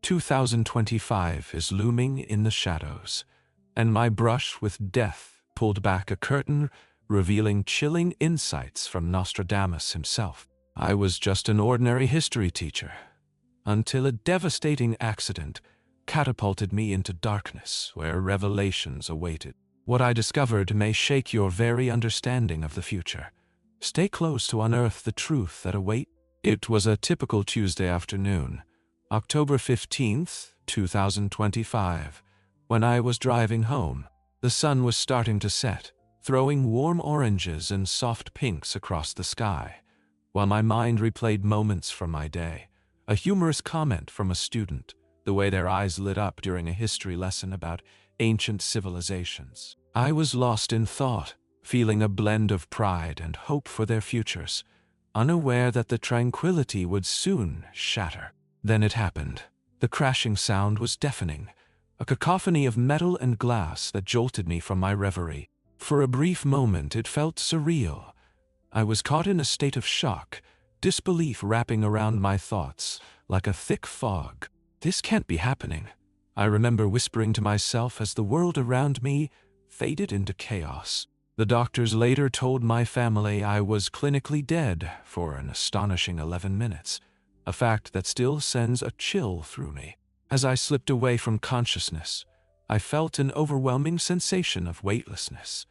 2025 is looming in the shadows, and my brush with death pulled back a curtain, revealing chilling insights from Nostradamus himself. I was just an ordinary history teacher, until a devastating accident catapulted me into darkness where revelations awaited. What I discovered may shake your very understanding of the future. Stay close to unearth the truth that awaits. It was a typical Tuesday afternoon, October 15th, 2025, when I was driving home. The sun was starting to set, throwing warm oranges and soft pinks across the sky, while my mind replayed moments from my day. A humorous comment from a student, the way their eyes lit up during a history lesson about ancient civilizations. I was lost in thought, feeling a blend of pride and hope for their futures, unaware that the tranquility would soon shatter. Then it happened. The crashing sound was deafening, a cacophony of metal and glass that jolted me from my reverie. For a brief moment it felt surreal. I was caught in a state of shock, disbelief wrapping around my thoughts like a thick fog. This can't be happening, I remember whispering to myself as the world around me faded into chaos. The doctors later told my family I was clinically dead for an astonishing 11 minutes, a fact that still sends a chill through me. As I slipped away from consciousness, I felt an overwhelming sensation of weightlessness,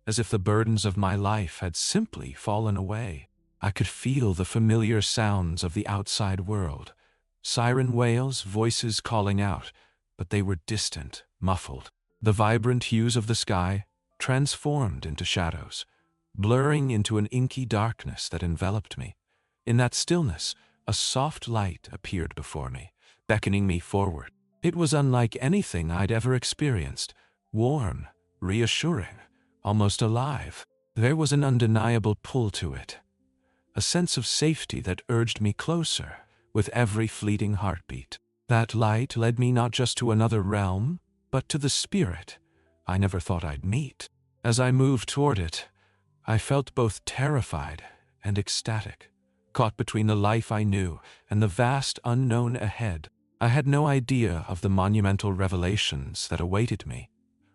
as if the burdens of my life had simply fallen away. I could feel the familiar sounds of the outside world, siren wails, voices calling out, but they were distant, muffled. The vibrant hues of the sky transformed into shadows, blurring into an inky darkness that enveloped me. In that stillness, a soft light appeared before me, beckoning me forward. It was unlike anything I'd ever experienced, warm, reassuring, almost alive. There was an undeniable pull to it, a sense of safety that urged me closer with every fleeting heartbeat. That light led me not just to another realm, but to the spirit I never thought I'd meet. As I moved toward it, I felt both terrified and ecstatic, caught between the life I knew and the vast unknown ahead. I had no idea of the monumental revelations that awaited me,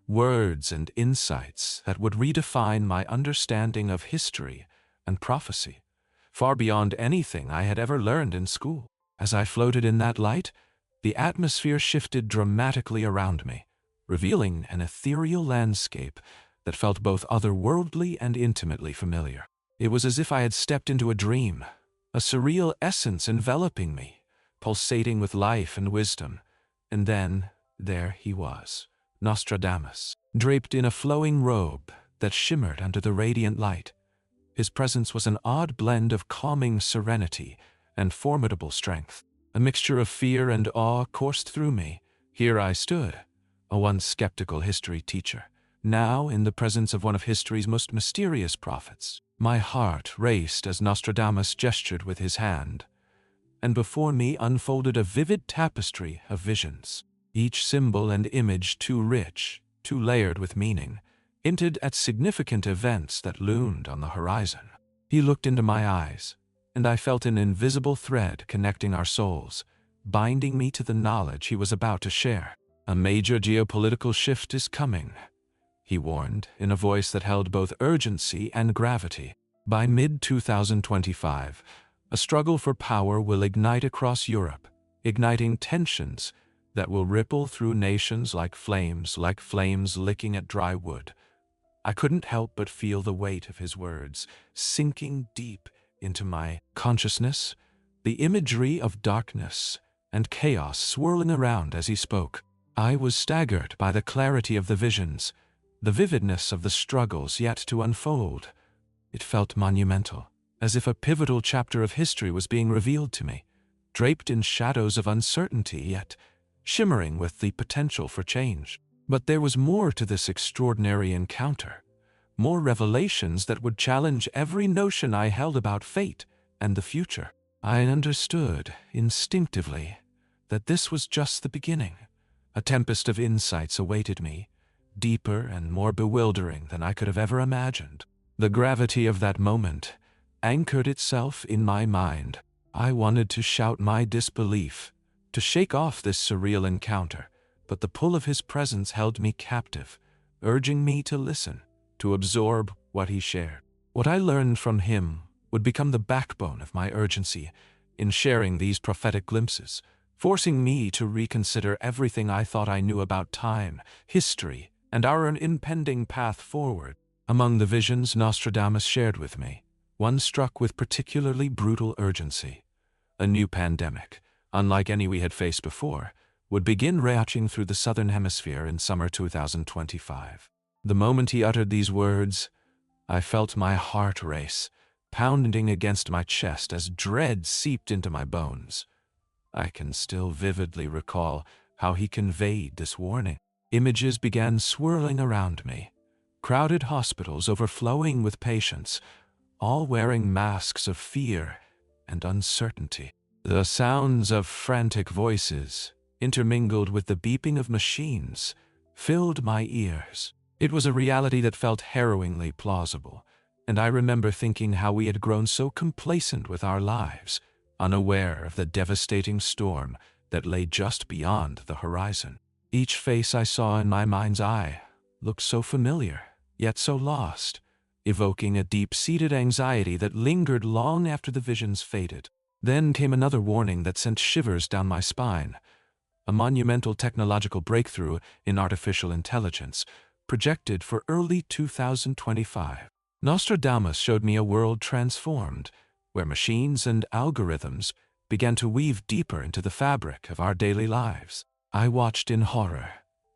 words and insights that would redefine my understanding of history and prophecy, far beyond anything I had ever learned in school. As I floated in that light, the atmosphere shifted dramatically around me, revealing an ethereal landscape that felt both otherworldly and intimately familiar. It was as if I had stepped into a dream, a surreal essence enveloping me, pulsating with life and wisdom. And then, there he was, Nostradamus, draped in a flowing robe that shimmered under the radiant light. His presence was an odd blend of calming serenity and formidable strength. A mixture of fear and awe coursed through me. Here I stood, a once skeptical history teacher, now in the presence of one of history's most mysterious prophets. My heart raced as Nostradamus gestured with his hand, and before me unfolded a vivid tapestry of visions, each symbol and image too rich, too layered with meaning, hinted at significant events that loomed on the horizon. He looked into my eyes, and I felt an invisible thread connecting our souls, binding me to the knowledge he was about to share. A major geopolitical shift is coming, he warned, in a voice that held both urgency and gravity. By mid-2025, a struggle for power will ignite across Europe, igniting tensions that will ripple through nations like flames licking at dry wood. I couldn't help but feel the weight of his words sinking deep into my consciousness, the imagery of darkness and chaos swirling around as he spoke. I was staggered by the clarity of the visions, the vividness of the struggles yet to unfold. It felt monumental, as if a pivotal chapter of history was being revealed to me, draped in shadows of uncertainty yet shimmering with the potential for change. But there was more to this extraordinary encounter, more revelations that would challenge every notion I held about fate and the future. I understood instinctively that this was just the beginning. A tempest of insights awaited me, deeper and more bewildering than I could have ever imagined. The gravity of that moment anchored itself in my mind. I wanted to shout my disbelief, to shake off this surreal encounter, but the pull of his presence held me captive, urging me to listen, to absorb what he shared. What I learned from him would become the backbone of my urgency in sharing these prophetic glimpses, forcing me to reconsider everything I thought I knew about time, history, and our impending path forward. Among the visions Nostradamus shared with me, one struck with particularly brutal urgency. A new pandemic, unlike any we had faced before, would begin raging through the Southern Hemisphere in summer 2025. The moment he uttered these words, I felt my heart race, pounding against my chest as dread seeped into my bones. I can still vividly recall how he conveyed this warning. Images began swirling around me. Crowded hospitals overflowing with patients, all wearing masks of fear and uncertainty. The sounds of frantic voices, intermingled with the beeping of machines, filled my ears. It was a reality that felt harrowingly plausible, and I remember thinking how we had grown so complacent with our lives, unaware of the devastating storm that lay just beyond the horizon. Each face I saw in my mind's eye looked so familiar, yet so lost, evoking a deep-seated anxiety that lingered long after the visions faded. Then came another warning that sent shivers down my spine. A monumental technological breakthrough in artificial intelligence, projected for early 2025. Nostradamus showed me a world transformed, where machines and algorithms began to weave deeper into the fabric of our daily lives. I watched in horror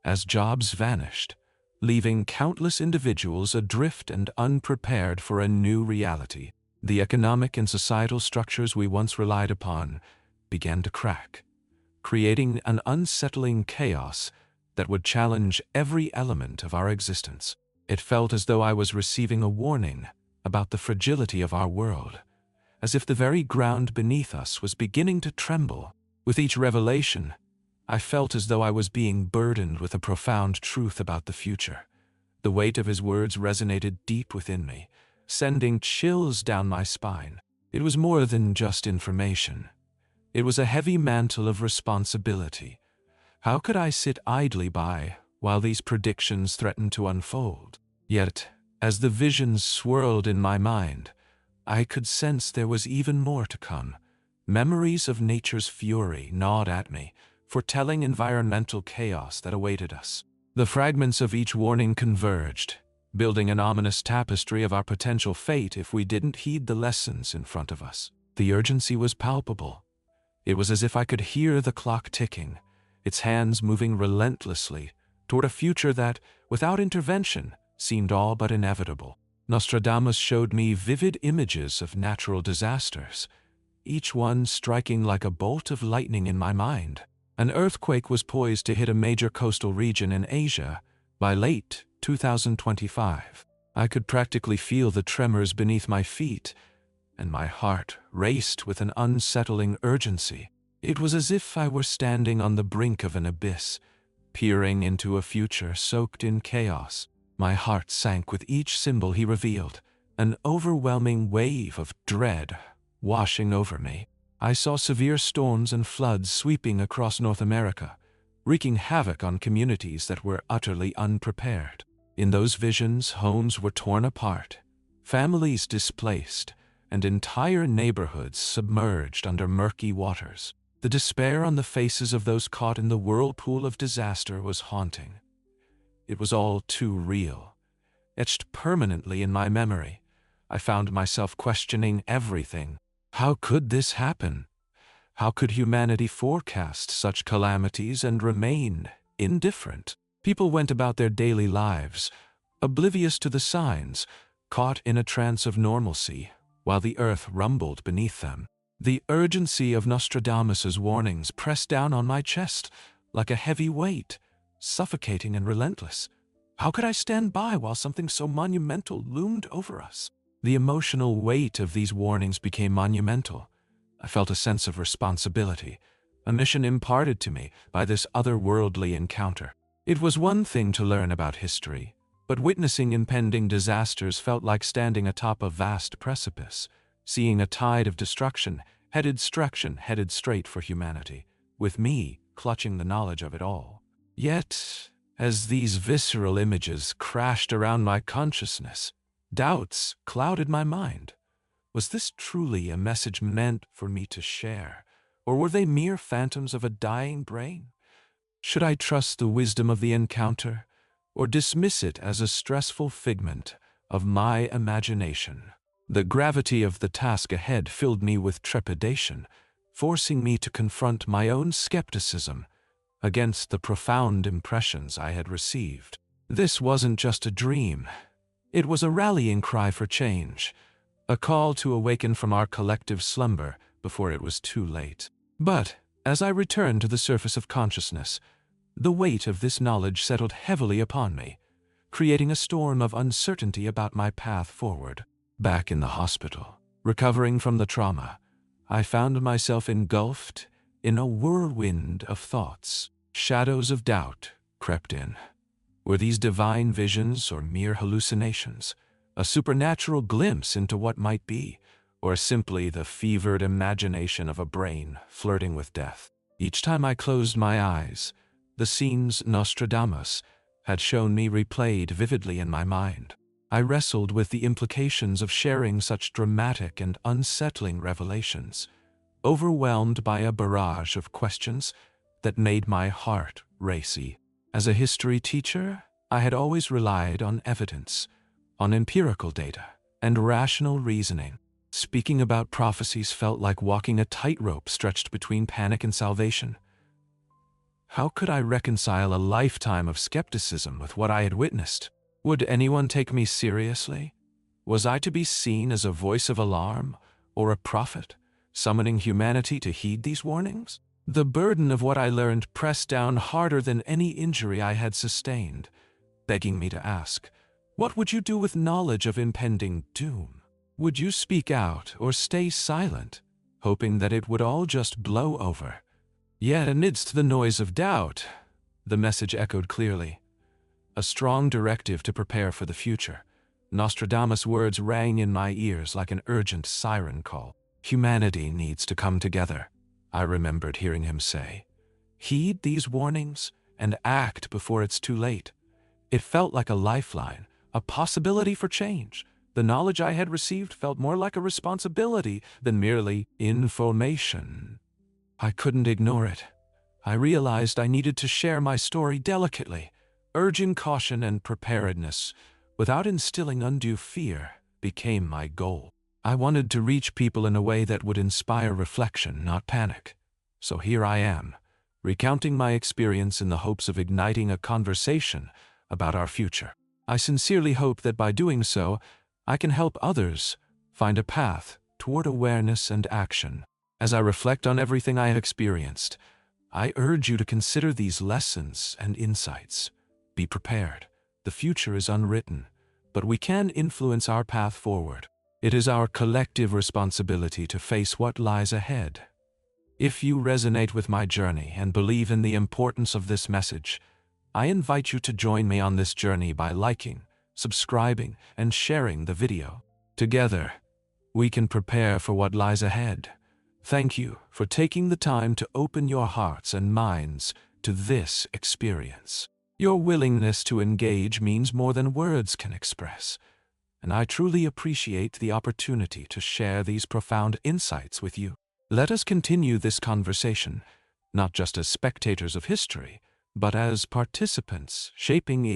as jobs vanished, leaving countless individuals adrift and unprepared for a new reality. The economic and societal structures we once relied upon began to crack, creating an unsettling chaos that would challenge every element of our existence. It felt as though I was receiving a warning about the fragility of our world, as if the very ground beneath us was beginning to tremble. With each revelation, I felt as though I was being burdened with a profound truth about the future. The weight of his words resonated deep within me, sending chills down my spine. It was more than just information. It was a heavy mantle of responsibility. How could I sit idly by while these predictions threatened to unfold? Yet, as the visions swirled in my mind, I could sense there was even more to come. Memories of nature's fury gnawed at me, foretelling environmental chaos that awaited us. The fragments of each warning converged, building an ominous tapestry of our potential fate if we didn't heed the lessons in front of us. The urgency was palpable. It was as if I could hear the clock ticking, its hands moving relentlessly toward a future that, without intervention, seemed all but inevitable. Nostradamus showed me vivid images of natural disasters, each one striking like a bolt of lightning in my mind. An earthquake was poised to hit a major coastal region in Asia by late 2025. I could practically feel the tremors beneath my feet, and my heart raced with an unsettling urgency. It was as if I were standing on the brink of an abyss, peering into a future soaked in chaos. My heart sank with each symbol he revealed, an overwhelming wave of dread washing over me. I saw severe storms and floods sweeping across North America, wreaking havoc on communities that were utterly unprepared. In those visions, homes were torn apart, families displaced, and entire neighborhoods submerged under murky waters. The despair on the faces of those caught in the whirlpool of disaster was haunting. It was all too real, etched permanently in my memory. I found myself questioning everything. How could this happen? How could humanity forecast such calamities and remain indifferent? People went about their daily lives, oblivious to the signs, caught in a trance of normalcy, while the earth rumbled beneath them. The urgency of Nostradamus's warnings pressed down on my chest like a heavy weight, suffocating and relentless. How could I stand by while something so monumental loomed over us? The emotional weight of these warnings became monumental. I felt a sense of responsibility, a mission imparted to me by this otherworldly encounter. It was one thing to learn about history, but witnessing impending disasters felt like standing atop a vast precipice, seeing a tide of destruction headed straight for humanity. with me clutching the knowledge of it all. Yet, as these visceral images crashed around my consciousness, doubts clouded my mind. Was this truly a message meant for me to share, or were they mere phantoms of a dying brain? Should I trust the wisdom of the encounter, or dismiss it as a stressful figment of my imagination? The gravity of the task ahead filled me with trepidation, forcing me to confront my own skepticism against the profound impressions I had received. This wasn't just a dream. It was a rallying cry for change, a call to awaken from our collective slumber before it was too late. But as I returned to the surface of consciousness, the weight of this knowledge settled heavily upon me, creating a storm of uncertainty about my path forward. Back in the hospital, recovering from the trauma, I found myself engulfed in a whirlwind of thoughts. Shadows of doubt crept in. Were these divine visions or mere hallucinations? A supernatural glimpse into what might be, or simply the fevered imagination of a brain flirting with death? Each time I closed my eyes, the scenes Nostradamus had shown me replayed vividly in my mind. I wrestled with the implications of sharing such dramatic and unsettling revelations, overwhelmed by a barrage of questions that made my heart racy. As a history teacher, I had always relied on evidence, on empirical data, and rational reasoning. Speaking about prophecies felt like walking a tightrope stretched between panic and salvation. How could I reconcile a lifetime of skepticism with what I had witnessed? Would anyone take me seriously? Was I to be seen as a voice of alarm, or a prophet, summoning humanity to heed these warnings? The burden of what I learned pressed down harder than any injury I had sustained, begging me to ask, what would you do with knowledge of impending doom? Would you speak out or stay silent, hoping that it would all just blow over? Yet amidst the noise of doubt, the message echoed clearly. A strong directive to prepare for the future. Nostradamus' words rang in my ears like an urgent siren call. Humanity needs to come together, I remembered hearing him say. Heed these warnings and act before it's too late. It felt like a lifeline, a possibility for change. The knowledge I had received felt more like a responsibility than merely information. I couldn't ignore it. I realized I needed to share my story delicately, urging caution and preparedness, without instilling undue fear, became my goal. I wanted to reach people in a way that would inspire reflection, not panic. So here I am, recounting my experience in the hopes of igniting a conversation about our future. I sincerely hope that by doing so, I can help others find a path toward awareness and action. As I reflect on everything I have experienced, I urge you to consider these lessons and insights. Be prepared. The future is unwritten, but we can influence our path forward. It is our collective responsibility to face what lies ahead. If you resonate with my journey and believe in the importance of this message, I invite you to join me on this journey by liking, subscribing, and sharing the video. Together, we can prepare for what lies ahead. Thank you for taking the time to open your hearts and minds to this experience. Your willingness to engage means more than words can express, and I truly appreciate the opportunity to share these profound insights with you. Let us continue this conversation, not just as spectators of history, but as participants shaping